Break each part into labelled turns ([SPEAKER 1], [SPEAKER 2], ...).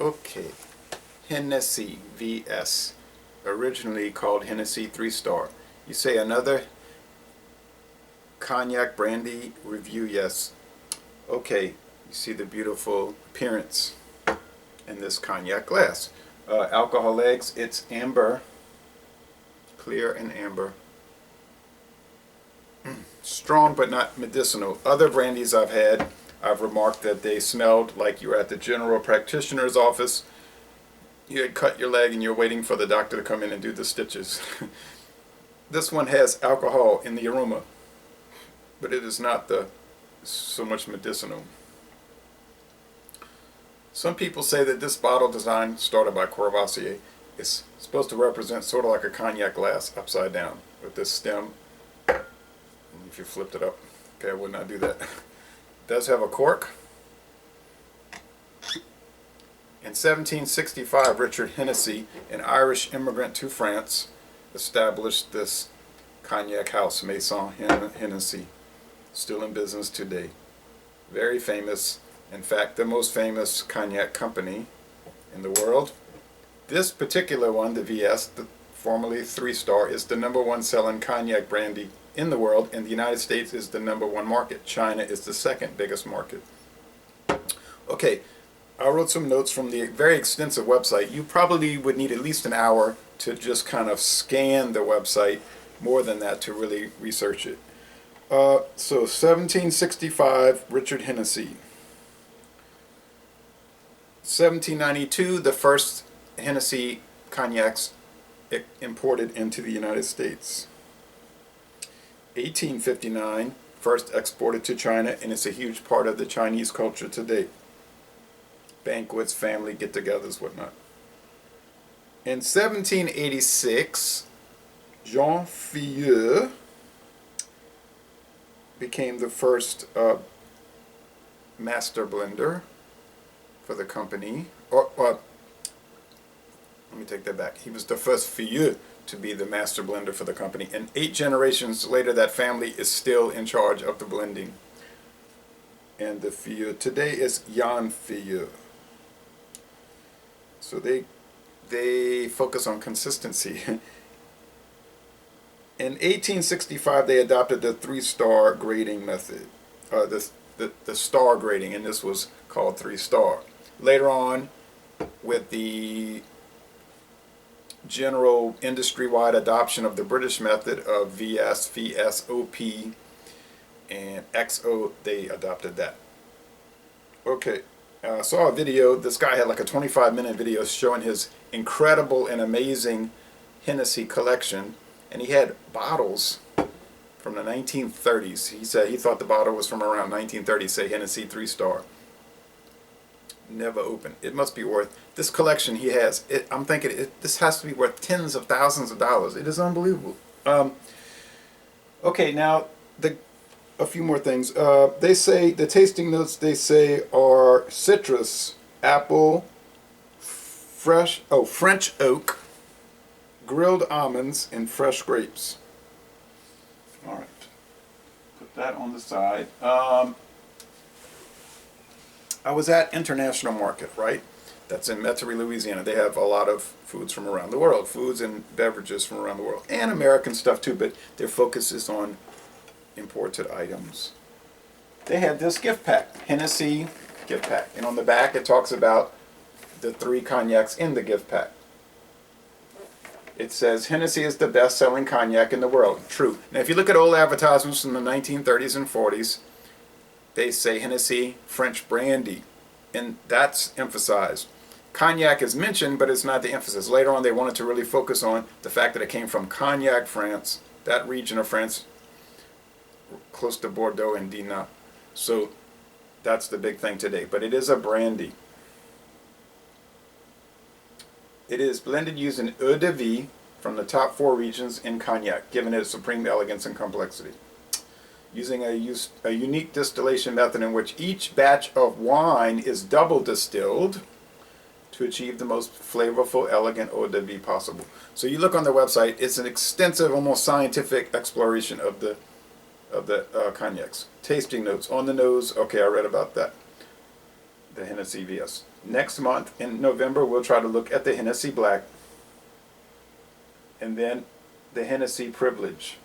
[SPEAKER 1] Okay, Hennessy V.S. originally called Hennessy 3-star. You say another cognac brandy review? Yes. Okay, you see the beautiful appearance in this cognac glass. Alcohol legs, it's amber, clear and amber. Strong but not medicinal. Other brandies I've had, I've remarked that they smelled like you were at the general practitioner's office. You had cut your leg and you're waiting for the doctor to come in and do the stitches. This one has alcohol in the aroma, but it is not so much medicinal. Some people say that this bottle design, started by Courvoisier, is supposed to represent sort of like a cognac glass upside down with this stem. And if you flipped it up, okay, I would not do that. It does have a cork. In 1765, Richard Hennessy, an Irish immigrant to France, established this cognac house, Maison Hennessy, still in business today. Very famous, in fact, the most famous cognac company in the world. This particular one, the V.S., formerly 3-star, is the #1 selling cognac brandy in the world, and the United States is the #1 market. China is the second biggest market. Okay, I wrote some notes from the very extensive website. You probably would need at least an hour to just kind of scan the website, more than that to really research it. So 1765, Richard Hennessy. 1792, the first Hennessy cognacs imported into the United States. 1859, first exported to China, and it's a huge part of the Chinese culture today. Banquets, family get-togethers, whatnot. In 1786, Jean V.S. became the first master blender for the company. Let me take that back. He was the first V.S. to be the master blender for the company. And 8 generations later, that family is still in charge of the blending. And the V.S. today is Jan V.S. So they focus on consistency. In 1865, they adopted the 3-star grading method, the star grading, and this was called 3-star. Later on, with the general industry-wide adoption of the British method of V.S., V.S.O.P., and XO, they adopted that. Okay, I saw a video. This guy had like a 25-minute video showing his incredible and amazing Hennessy collection, and he had bottles from the 1930s. He said he thought the bottle was from around 1930, say Hennessy 3-star. Never opened. It must be worth, this collection he has, I'm thinking this has to be worth tens of thousands of dollars. It is unbelievable. Okay, now a few more things. They say the tasting notes, they say, are citrus, apple, French oak, grilled almonds, and fresh grapes. All right, put that on the side. I was at International Market, right? That's in Metairie, Louisiana. They have a lot of foods from around the world, foods and beverages from around the world, and American stuff too, but their focus is on imported items. They had this gift pack, Hennessy gift pack, and on the back it talks about the 3 cognacs in the gift pack. It says Hennessy is the best-selling cognac in the world. True. Now if you look at old advertisements from the 1930s and 40s, they say Hennessy French brandy, and that's emphasized. Cognac is mentioned, but it's not the emphasis. Later on they wanted to really focus on the fact that it came from Cognac, France, that region of France, close to Bordeaux and Dinant. So that's the big thing today. But it is a brandy. It is blended using eau de vie from the top 4 regions in Cognac, giving it supreme elegance and complexity. Using a unique distillation method in which each batch of wine is double distilled to achieve the most flavorful, elegant eau de vie possible. So you look on their website, it's an extensive, almost scientific exploration of the cognacs. Tasting notes on the nose. Okay, I read about that. The Hennessy V.S. Next month in November, we'll try to look at the Hennessy Black, and then the Hennessy Privilege.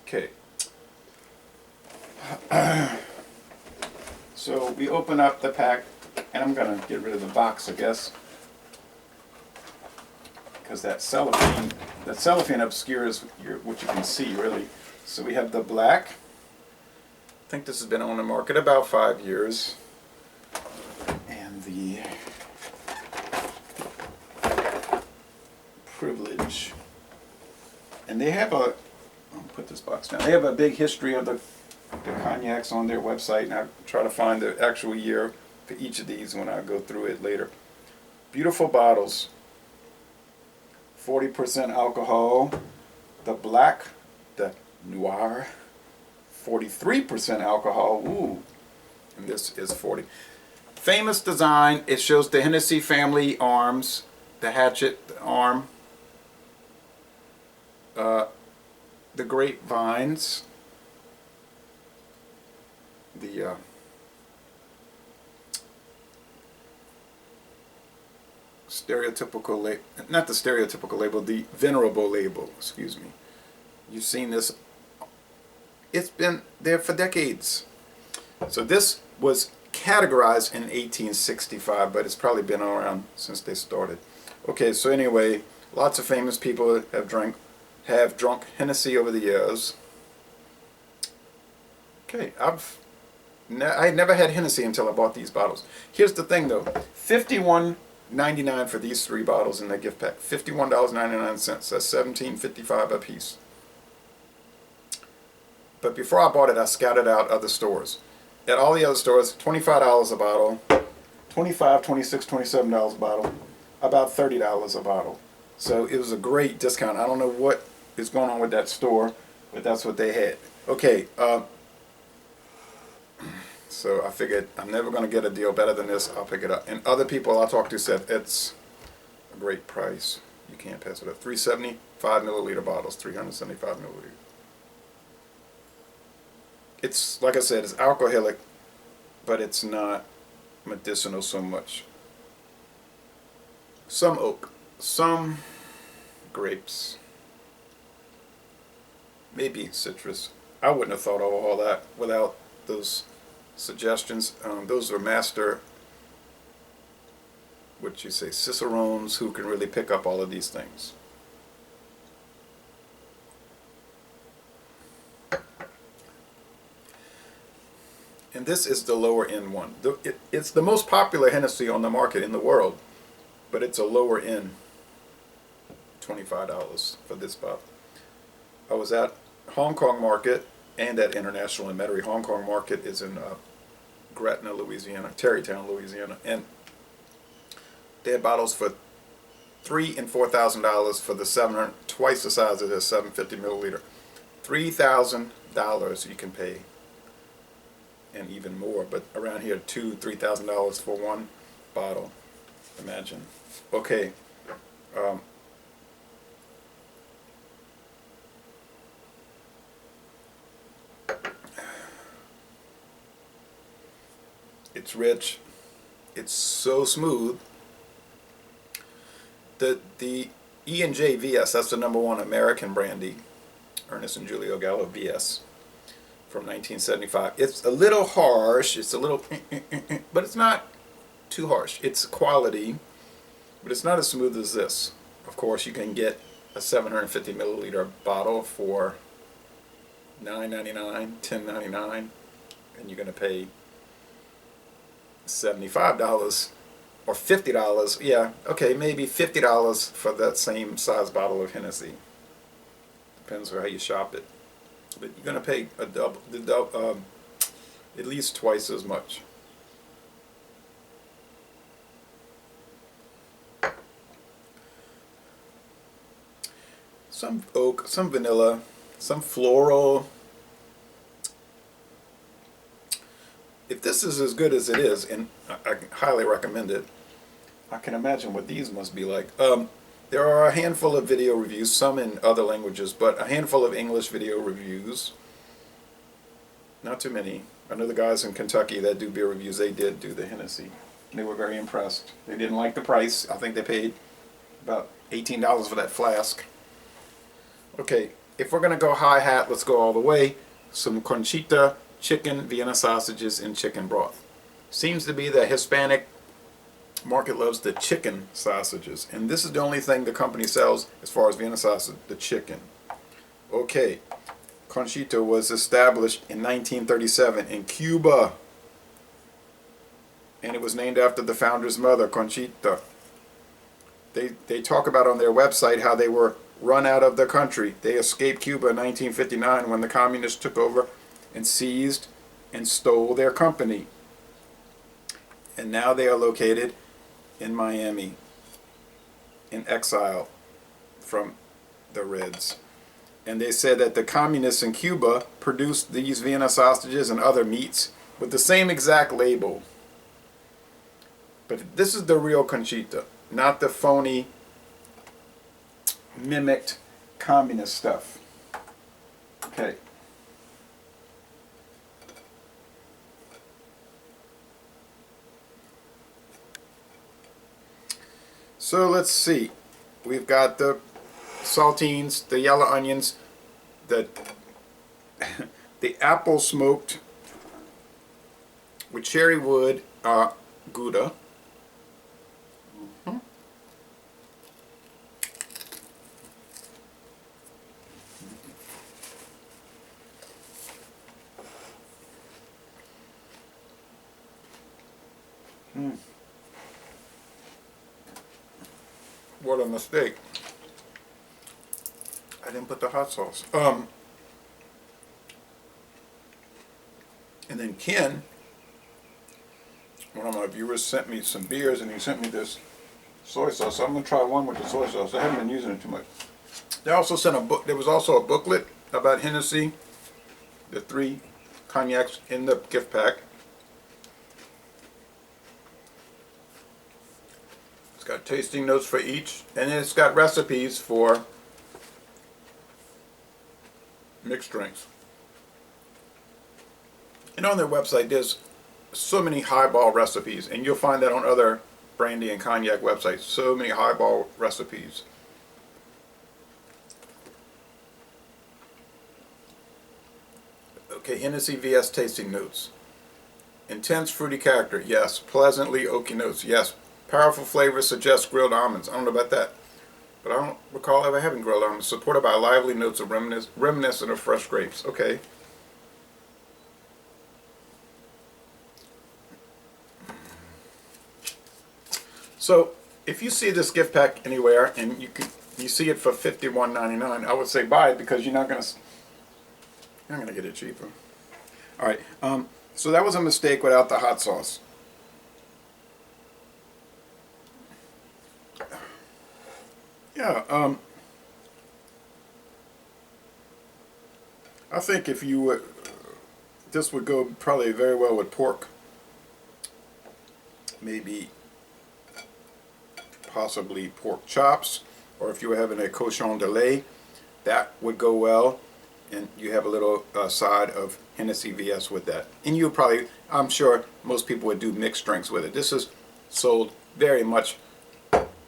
[SPEAKER 1] Okay. So we open up the pack, and I'm going to get rid of the box, I guess, because that cellophane obscures what you can see, really. So we have the black. I think this has been on the market about 5 years. And the Privilege. And they have a, I'll put this box down. They have a big history of the cognacs on their website, and I'll try to find the actual year for each of these when I go through it later. Beautiful bottles. 40% alcohol. The black, the noir, 43% alcohol. Ooh, and this is 40. Famous design. It shows the Hennessy family arms, the hatchet, the arm, the grapevines, the stereotypical not the stereotypical label, the venerable label, excuse me. You've seen this. It's been there for decades. So this was categorized in 1865, but it's probably been around since they started. Okay, so anyway, lots of famous people have drunk Hennessy over the years. Okay, I never had Hennessy until I bought these bottles. Here's the thing though, $51.99 for these 3 bottles in the gift pack. $51.99. That's $17.55 a piece. But before I bought it, I scouted out other stores. At all the other stores, $25 a bottle, $25, $26, $27 a bottle, about $30 a bottle. So it was a great discount. I don't know what is going on with that store, but that's what they had. Okay, so I figured I'm never going to get a deal better than this. I'll pick it up. And other people I talked to said it's a great price. You can't pass it up. 375 milliliter bottles, 375 milliliters. It's, like I said, it's alcoholic, but it's not medicinal so much. Some oak, some grapes, maybe citrus. I wouldn't have thought of all that without those suggestions. Those are master, what you say, cicerones who can really pick up all of these things. And this is the lower end one. It's the most popular Hennessy on the market in the world, but it's a lower end. $25 for this bottle. I was at Hong Kong market and at International in Metairie. Hong Kong market is in Gretna, Louisiana, Tarrytown, Louisiana, and they had bottles for $3,000 and $4,000 for the 700, twice the size of this 750 milliliter. $3,000 you can pay, and even more. But around here, $2,000, $3,000 for one bottle. Imagine. Okay. It's rich. It's so smooth. The E&J V.S., that's the #1 American brandy, Ernest and Julio Gallo V.S. from 1975. It's a little harsh. It's a little, but it's not too harsh. It's quality, but it's not as smooth as this. Of course, you can get a 750 milliliter bottle for $9.99, $10.99, and you're going to pay $75 or $50. Yeah, okay, maybe $50 for that same size bottle of Hennessy. Depends on how you shop it. But you're going to pay at least twice as much. Some oak, some vanilla, some floral. If this is as good as it is, and I highly recommend it, I can imagine what these must be like. There are a handful of video reviews, some in other languages, but a handful of English video reviews. Not too many. I know the guys in Kentucky that do beer reviews, they did do the Hennessy. They were very impressed. They didn't like the price. I think they paid about $18 for that flask. Okay, if we're going to go high hat, let's go all the way. Some Conchita chicken, Vienna sausages, and chicken broth. Seems to be the Hispanic market loves the chicken sausages. And this is the only thing the company sells as far as Vienna sausage, the chicken. Okay, Conchita was established in 1937 in Cuba. And it was named after the founder's mother, Conchita. They talk about on their website how they were run out of the country. They escaped Cuba in 1959 when the communists took over and seized and stole their company. And now they are located in Miami, in exile from the Reds. And they said that the communists in Cuba produced these Vienna sausages and other meats with the same exact label. But this is the real Conchita, not the phony, mimicked communist stuff. Okay. So let's see. We've got the saltines, the yellow onions, the apple smoked with cherry wood Gouda. What a mistake. I didn't put the hot sauce. And then Ken, one of my viewers, sent me some beers and he sent me this soy sauce. So I'm going to try one with the soy sauce. I haven't been using it too much. They also sent a book. There was also a booklet about Hennessy, the 3 cognacs in the gift pack. It's got tasting notes for each, and then it's got recipes for mixed drinks. And on their website, there's so many highball recipes, and you'll find that on other brandy and cognac websites. So many highball recipes. Okay, Hennessy V.S. tasting notes. Intense fruity character, yes. Pleasantly oaky notes, yes. Powerful flavor suggests grilled almonds. I don't know about that, but I don't recall ever having grilled almonds. Supported by lively notes of reminiscent of fresh grapes. Okay. So if you see this gift pack anywhere and you see it for $51.99, I would say buy it because you're not gonna get it cheaper. All right. So that was a mistake without the hot sauce. Yeah. I think if you would, this would go probably very well with pork. Maybe possibly pork chops, or if you were having a cochon de lait, that would go well. And you have a little side of Hennessy V.S. with that. And you probably, I'm sure most people would do mixed drinks with it. This is sold very much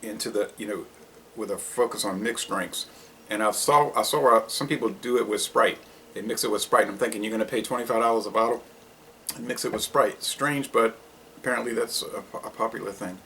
[SPEAKER 1] into the, with a focus on mixed drinks. And I saw some people do it with Sprite. They mix it with Sprite. And I'm thinking, you're going to pay $25 a bottle and mix it with Sprite. Strange, but apparently that's a popular thing.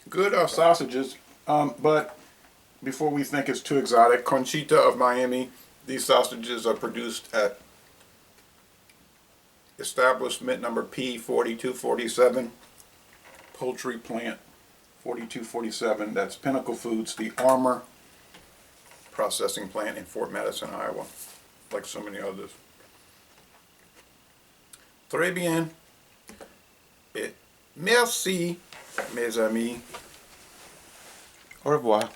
[SPEAKER 1] Good sausages, but before we think it's too exotic, Conchita of Miami, these sausages are produced at establishment number P4247, poultry plant 4247. That's Pinnacle Foods, the Armour processing plant in Fort Madison, Iowa, like so many others. Très bien. Et merci, mes amis. Au revoir.